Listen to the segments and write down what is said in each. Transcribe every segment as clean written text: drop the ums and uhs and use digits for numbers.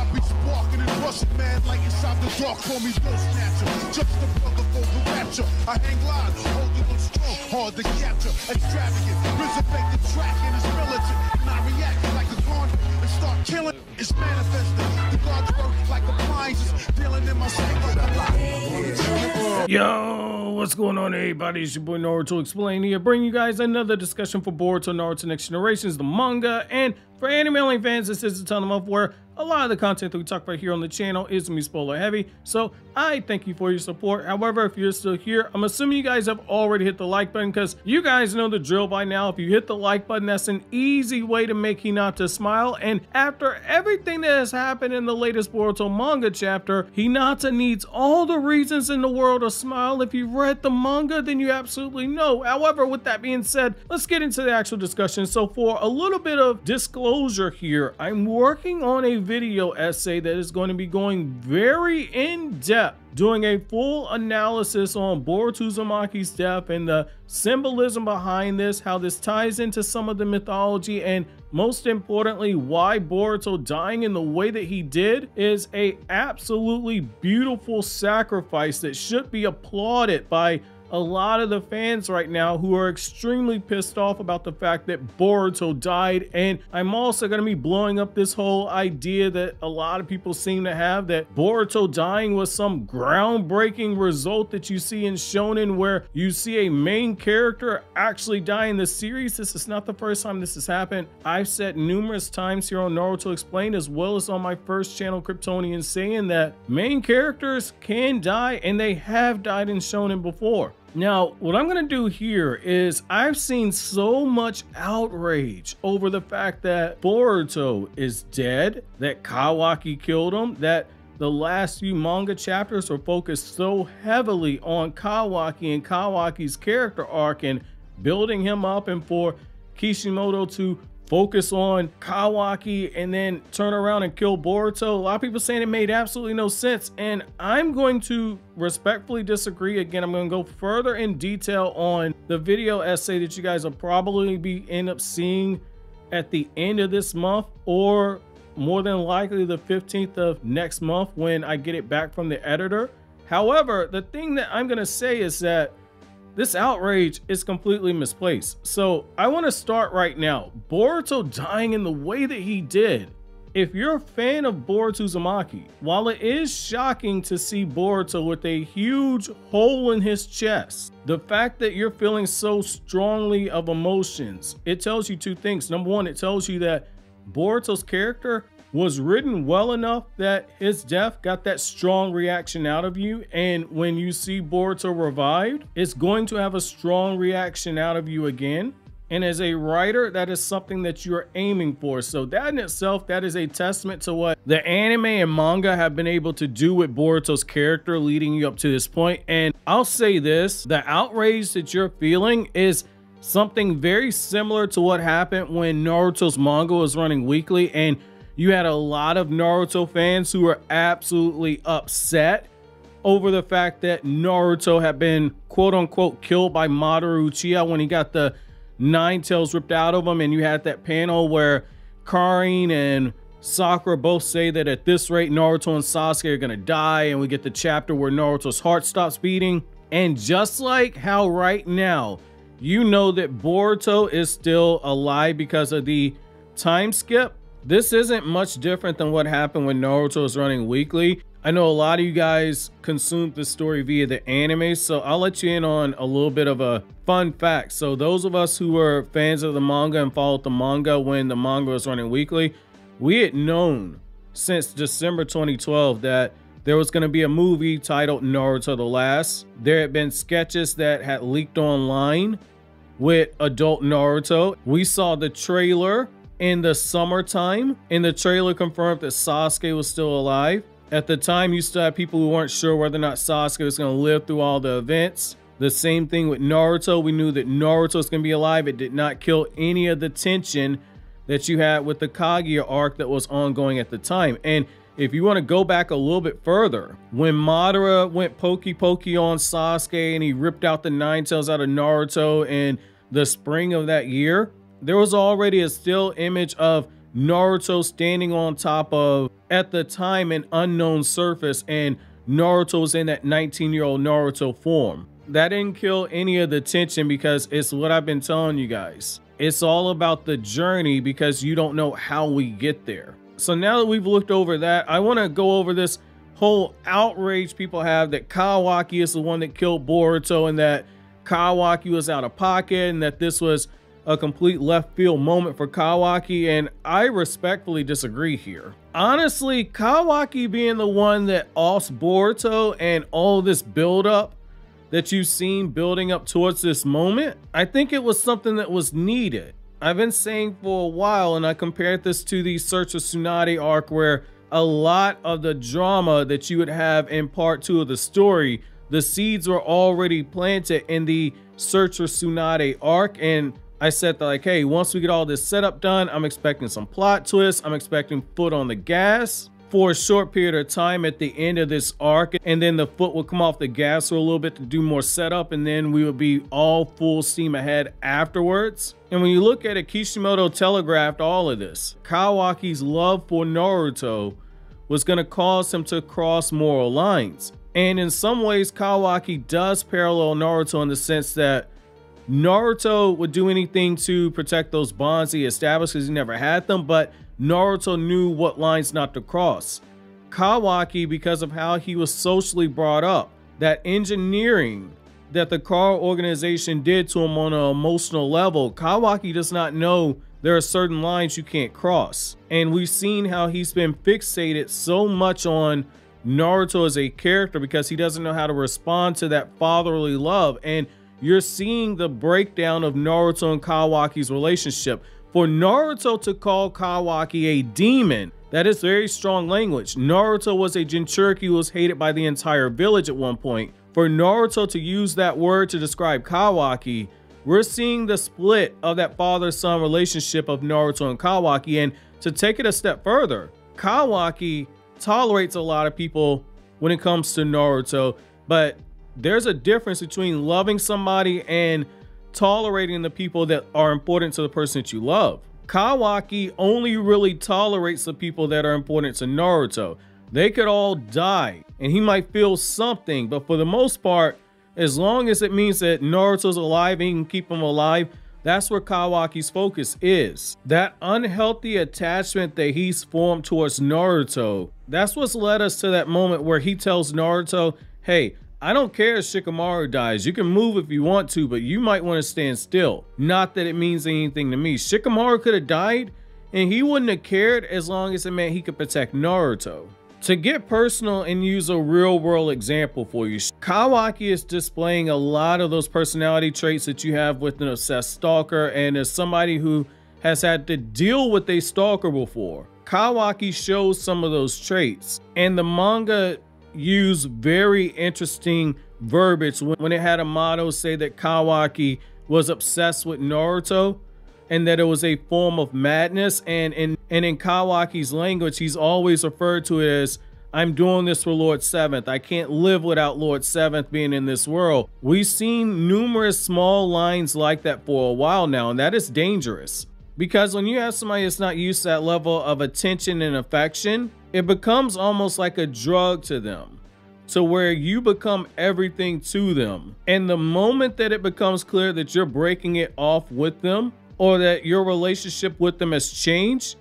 I be sparking and rushing, man, like inside the dark, call me Will Snatcher. Just a brother for the rapture. I hang live, holding on strong, hard to capture, extravagant, resurrect the track and it's militant. And I react like a convict and start killing. It's manifesting. The gods work like appliances, dealing in my same like a lot. Yo, what's going on, everybody? It's your boy Naruto Explain here, bringing you guys another discussion for Boruto Naruto Next Generations, the manga. And for anime only fans, this is a ton of month where a lot of the content that we talk about here on the channel is gonna be spoiler heavy. So I thank you for your support. However, if you're still here, I'm assuming you guys have already hit the like button, because you guys know the drill by now. If you hit the like button, that's an easy way to make Hinata smile. And after everything that has happened in the latest Boruto manga chapter, Hinata needs all the reasons in the world to smile. If you've read the manga, then you absolutely know. However, with that being said, let's get into the actual discussion. So for a little bit of disclosure here, I'm working on a video essay that is going to be going very in-depth, doing a full analysis on Boruto Uzumaki's death and the symbolism behind this, how this ties into some of the mythology, and most importantly, why Boruto dying in the way that he did is a absolutely beautiful sacrifice that should be applauded by a lot of the fans right now who are extremely pissed off about the fact that Boruto died. And I'm also going to be blowing up this whole idea that a lot of people seem to have, that Boruto dying was some groundbreaking result that you see in shonen, where you see a main character actually die in the series. This is not the first time this has happened. I've said numerous times here on Naruto Explained, as well as on my first channel Kryptonian, saying that main characters can die, and they have died in shonen before. Now, what I'm going to do here is, I've seen so much outrage over the fact that Boruto is dead, that Kawaki killed him, that the last few manga chapters are focused so heavily on Kawaki and Kawaki's character arc and building him up, and for Kishimoto to focus on Kawaki and then turn around and kill Boruto. A lot of people saying it made absolutely no sense, and I'm going to respectfully disagree. Again, I'm going to go further in detail on the video essay that you guys will probably end up seeing at the end of this month, or more than likely the 15th of next month when I get it back from the editor. However, the thing that I'm going to say is that this outrage is completely misplaced. So I want to start right now. Boruto dying in the way that he did. If you're a fan of Boruto Uzumaki, while it is shocking to see Boruto with a huge hole in his chest, the fact that you're feeling so strongly of emotions, it tells you two things. Number one, it tells you that Boruto's character was written well enough that his death got that strong reaction out of you, and when you see Boruto revived, it's going to have a strong reaction out of you again. And as a writer, that is something that you're aiming for. So that in itself, that is a testament to what the anime and manga have been able to do with Boruto's character leading you up to this point. And I'll say this, the outrage that you're feeling is something very similar to what happened when Naruto's manga was running weekly, and you had a lot of Naruto fans who were absolutely upset over the fact that Naruto had been quote unquote killed by Madara Uchiha when he got the 9 tails ripped out of him. And you had that panel where Karin and Sakura both say that at this rate Naruto and Sasuke are gonna die, and we get the chapter where Naruto's heart stops beating. And just like how right now you know that Boruto is still alive because of the time skip, this isn't much different than what happened when Naruto was running weekly. I know a lot of you guys consumed the story via the anime, so I'll let you in on a little bit of a fun fact. So those of us who were fans of the manga and followed the manga when the manga was running weekly, we had known since December 2012 that there was going to be a movie titled Naruto the Last. There had been sketches that had leaked online with adult Naruto. We saw the trailer in the summertime, and the trailer confirmed that Sasuke was still alive. At the time, you still had people who weren't sure whether or not Sasuke was going to live through all the events. The same thing with Naruto. We knew that Naruto was going to be alive. It did not kill any of the tension that you had with the Kaguya arc that was ongoing at the time. And if you want to go back a little bit further, when Madara went pokey on Sasuke and he ripped out the 9 tails out of Naruto in the spring of that year, there was already a still image of Naruto standing on top of, at the time, an unknown surface, and Naruto's in that 19-year-old Naruto form. That didn't kill any of the tension because it's what I've been telling you guys. It's all about the journey because you don't know how we get there. So now that we've looked over that, I want to go over this whole outrage people have that Kawaki is the one that killed Boruto and that Kawaki was out of pocket and that this was a complete left field moment for Kawaki, and I respectfully disagree here. Honestly, Kawaki being the one that offs Boruto and all this build up that you've seen building up towards this moment, I think it was something that was needed. I've been saying for a while, and I compared this to the Search of Tsunade arc, where a lot of the drama that you would have in part 2 of the story, the seeds were already planted in the Search of Tsunade arc. And I said that, like, hey, once we get all this setup done, I'm expecting some plot twists. I'm expecting foot on the gas for a short period of time at the end of this arc, and then the foot will come off the gas for a little bit to do more setup, and then we will be all full steam ahead afterwards. And when you look at it, Kishimoto telegraphed all of this. Kawaki's love for Naruto was going to cause him to cross moral lines. And in some ways, Kawaki does parallel Naruto in the sense that Naruto would do anything to protect those bonds he established because he never had them, but Naruto knew what lines not to cross. Kawaki, because of how he was socially brought up, that engineering that the car organization did to him on an emotional level, Kawaki does not know there are certain lines you can't cross. And we've seen how he's been fixated so much on Naruto as a character because he doesn't know how to respond to that fatherly love. And you're seeing the breakdown of Naruto and Kawaki's relationship. For Naruto to call Kawaki a demon, that is very strong language. Naruto was a Jinchuriki who was hated by the entire village at one point. For Naruto to use that word to describe Kawaki, we're seeing the split of that father-son relationship of Naruto and Kawaki. And to take it a step further, Kawaki tolerates a lot of people when it comes to Naruto, but there's a difference between loving somebody and tolerating the people that are important to the person that you love. Kawaki only really tolerates the people that are important to Naruto. They could all die and he might feel something, but for the most part, as long as it means that Naruto's alive and he can keep him alive, that's where Kawaki's focus is. That unhealthy attachment that he's formed towards Naruto, that's what's led us to that moment where he tells Naruto, hey, I don't care if Shikamaru dies. You can move if you want to, but you might want to stand still. Not that it means anything to me. Shikamaru could have died and he wouldn't have cared as long as it meant he could protect Naruto. To get personal and use a real world example for you, Kawaki is displaying a lot of those personality traits that you have with an obsessed stalker, and as somebody who has had to deal with a stalker before, Kawaki shows some of those traits. And the manga used very interesting verbiage when it had a motto say that Kawaki was obsessed with Naruto and that it was a form of madness. And in Kawaki's language, he's always referred to it as, I'm doing this for Lord Seventh. I can't live without Lord Seventh being in this world. We've seen numerous small lines like that for a while now, and that is dangerous. Because when you have somebody that's not used to that level of attention and affection, it becomes almost like a drug to them, to where you become everything to them. And the moment that it becomes clear that you're breaking it off with them, or that your relationship with them has changed,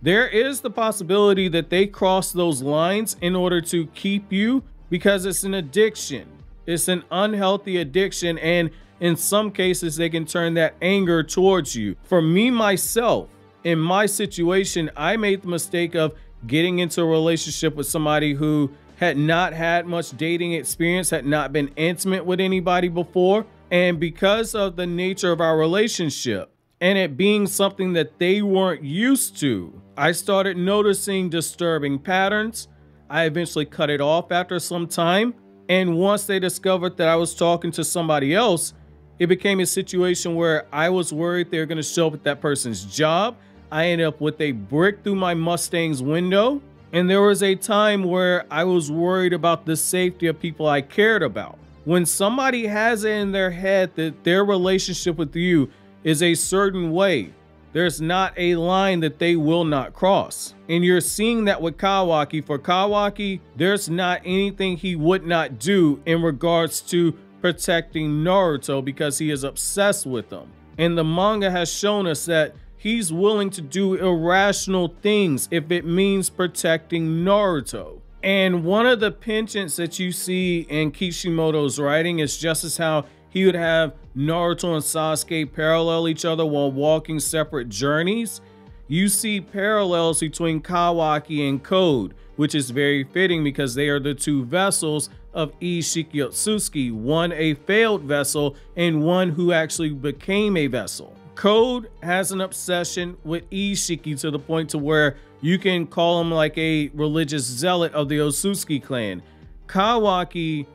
there is the possibility that they cross those lines in order to keep you, because it's an addiction. It's an unhealthy addiction, and in some cases they can turn that anger towards you. For me, myself, in my situation, I made the mistake of getting into a relationship with somebody who had not had much dating experience, had not been intimate with anybody before. And because of the nature of our relationship and it being something that they weren't used to, I started noticing disturbing patterns. I eventually cut it off after some time. And once they discovered that I was talking to somebody else, it became a situation where I was worried they were going to show up at that person's job. I ended up with a brick through my Mustang's window. And there was a time where I was worried about the safety of people I cared about. When somebody has it in their head that their relationship with you is a certain way, there's not a line that they will not cross. And you're seeing that with Kawaki. For Kawaki, there's not anything he would not do in regards to protecting Naruto because he is obsessed with him. And the manga has shown us that he's willing to do irrational things if it means protecting Naruto. And one of the penchants that you see in Kishimoto's writing is just as how he would have Naruto and Sasuke parallel each other while walking separate journeys. You see parallels between Kawaki and Code, which is very fitting because they are the two vessels of Ishiki Otsutsuki, one a failed vessel and one who actually became a vessel. Code has an obsession with Ishiki to the point to where you can call him like a religious zealot of the Otsutsuki clan. Kawaki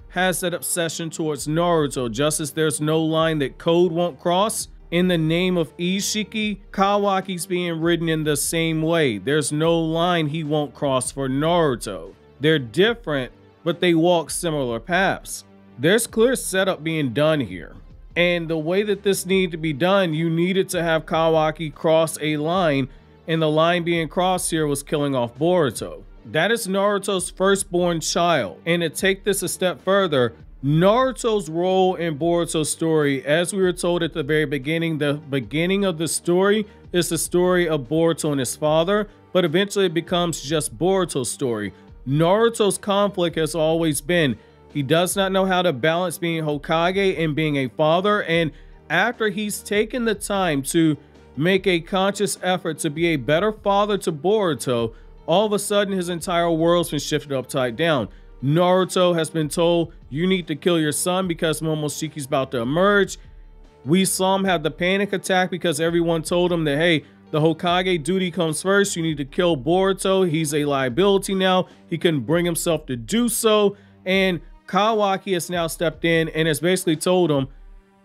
has that obsession towards Naruto, just as there's no line that Code won't cross. In the name of Ishiki, Kawaki's being written in the same way. There's no line he won't cross for Naruto. They're different, but they walk similar paths. There's clear setup being done here. And the way that this needed to be done, you needed to have Kawaki cross a line, and the line being crossed here was killing off Boruto. That is Naruto's firstborn child. And to take this a step further, Naruto's role in Boruto's story, as we were told at the very beginning, the beginning of the story is the story of Boruto and his father, but eventually it becomes just Boruto's story. Naruto's conflict has always been he does not know how to balance being Hokage and being a father, and after he's taken the time to make a conscious effort to be a better father to Boruto, all of a sudden his entire world's been shifted upside down. Naruto has been told, you need to kill your son because Momoshiki's about to emerge. We saw him have the panic attack because everyone told him that, hey, the Hokage duty comes first. You need to kill Boruto. He's a liability now. He couldn't bring himself to do so. And Kawaki has now stepped in and has basically told him,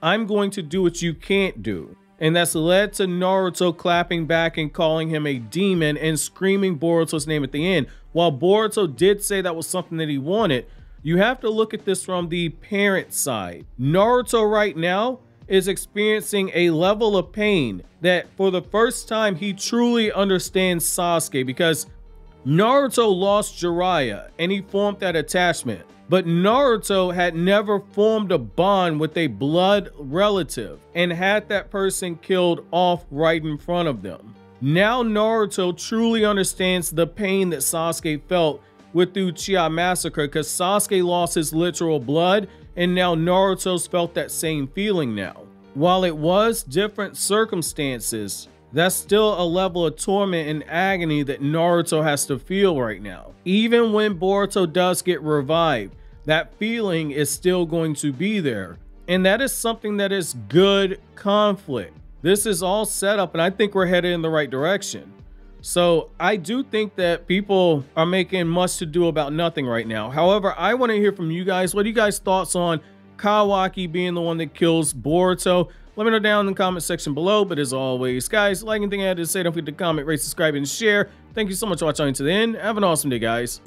I'm going to do what you can't do. And that's led to Naruto clapping back and calling him a demon and screaming Boruto's name at the end. While Boruto did say that was something that he wanted, you have to look at this from the parent side. Naruto right now is experiencing a level of pain that for the first time he truly understands Sasuke, because Naruto lost Jiraiya and he formed that attachment. But Naruto had never formed a bond with a blood relative and had that person killed off right in front of them. Now Naruto truly understands the pain that Sasuke felt with the Uchiha massacre, because Sasuke lost his literal blood and now Naruto's felt that same feeling now. While it was different circumstances, that's still a level of torment and agony that Naruto has to feel right now. Even when Boruto does get revived, that feeling is still going to be there. And that is something that is good conflict. This is all set up and I think we're headed in the right direction. So I do think that people are making much to do about nothing right now. However, I want to hear from you guys. What are you guys' thoughts on Kawaki being the one that kills Boruto? Let me know down in the comment section below. But as always, guys, like anything I had to say, don't forget to comment, rate, subscribe, and share. Thank you so much for watching to the end. Have an awesome day, guys.